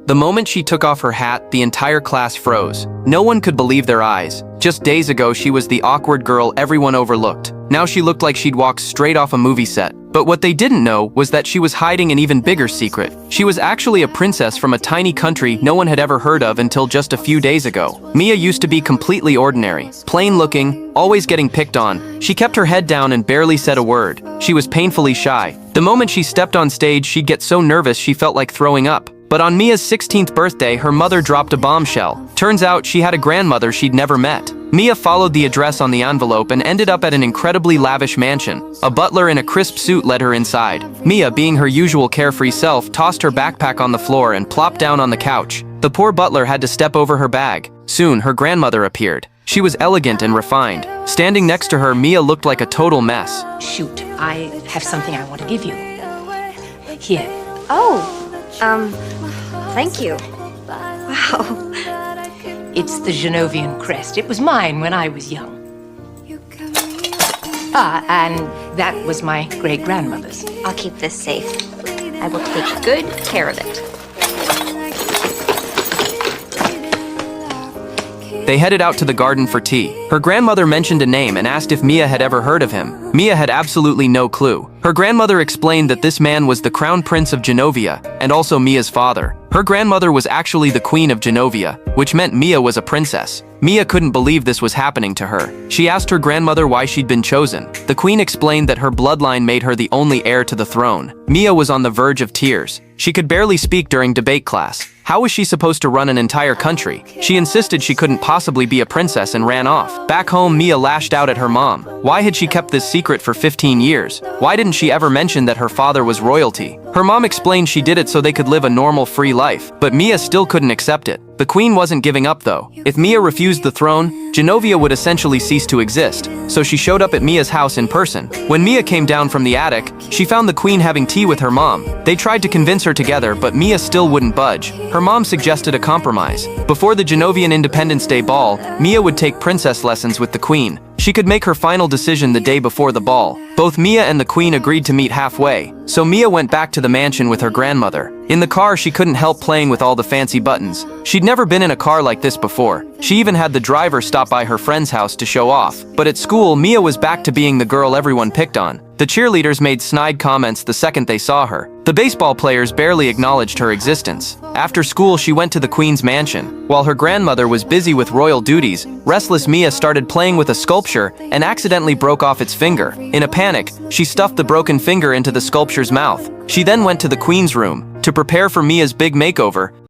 The moment she took off her hat, the entire class froze. No one could believe their eyes. Just days ago, she was the awkward girl everyone overlooked. Now she looked like she'd walked straight off a movie set. But what they didn't know was that she was hiding an even bigger secret. She was actually a princess from a tiny country no one had ever heard of until just a few days ago. Mia used to be completely ordinary, plain looking, always getting picked on. She kept her head down and barely said a word. She was painfully shy. The moment she stepped on stage, she'd get so nervous she felt like throwing up. But on Mia's 16th birthday, her mother dropped a bombshell. Turns out she had a grandmother she'd never met. Mia followed the address on the envelope and ended up at an incredibly lavish mansion. A butler in a crisp suit led her inside. Mia, being her usual carefree self, tossed her backpack on the floor and plopped down on the couch. The poor butler had to step over her bag. Soon, her grandmother appeared. She was elegant and refined. Standing next to her, Mia looked like a total mess. Shoot, I have something I want to give you. Here. Thank you. Wow. It's the Genovian crest. It was mine when I was young. And that was my great-grandmother's. I'll keep this safe. I will take good care of it. They headed out to the garden for tea. Her grandmother mentioned a name and asked if Mia had ever heard of him. Mia had absolutely no clue. Her grandmother explained that this man was the crown prince of Genovia, and also Mia's father. Her grandmother was actually the queen of Genovia, which meant Mia was a princess. Mia couldn't believe this was happening to her. She asked her grandmother why she'd been chosen. The queen explained that her bloodline made her the only heir to the throne. Mia was on the verge of tears. She could barely speak during debate class. How was she supposed to run an entire country? She insisted she couldn't possibly be a princess and ran off. Back home, Mia lashed out at her mom. Why had she kept this secret for 15 years? Why didn't she ever mention that her father was royalty? Her mom explained she did it so they could live a normal, free life, but Mia still couldn't accept it. The queen wasn't giving up though. If Mia refused the throne, Genovia would essentially cease to exist, so she showed up at Mia's house in person. When Mia came down from the attic, she found the queen having tea with her mom. They tried to convince her together, but Mia still wouldn't budge. Her mom suggested a compromise. Before the Genovian Independence Day ball, Mia would take princess lessons with the queen. She could make her final decision the day before the ball. Both Mia and the queen agreed to meet halfway, so Mia went back to the mansion with her grandmother. In the car, she couldn't help playing with all the fancy buttons. She'd never been in a car like this before. She even had the driver stop by her friend's house to show off. But at school, Mia was back to being the girl everyone picked on. The cheerleaders made snide comments the second they saw her. The baseball players barely acknowledged her existence. After school, she went to the queen's mansion. While her grandmother was busy with royal duties, restless Mia started playing with a sculpture and accidentally broke off its finger. In a panic, she stuffed the broken finger into the sculpture's mouth. She then went to the queen's room. To prepare for Mia's big makeover,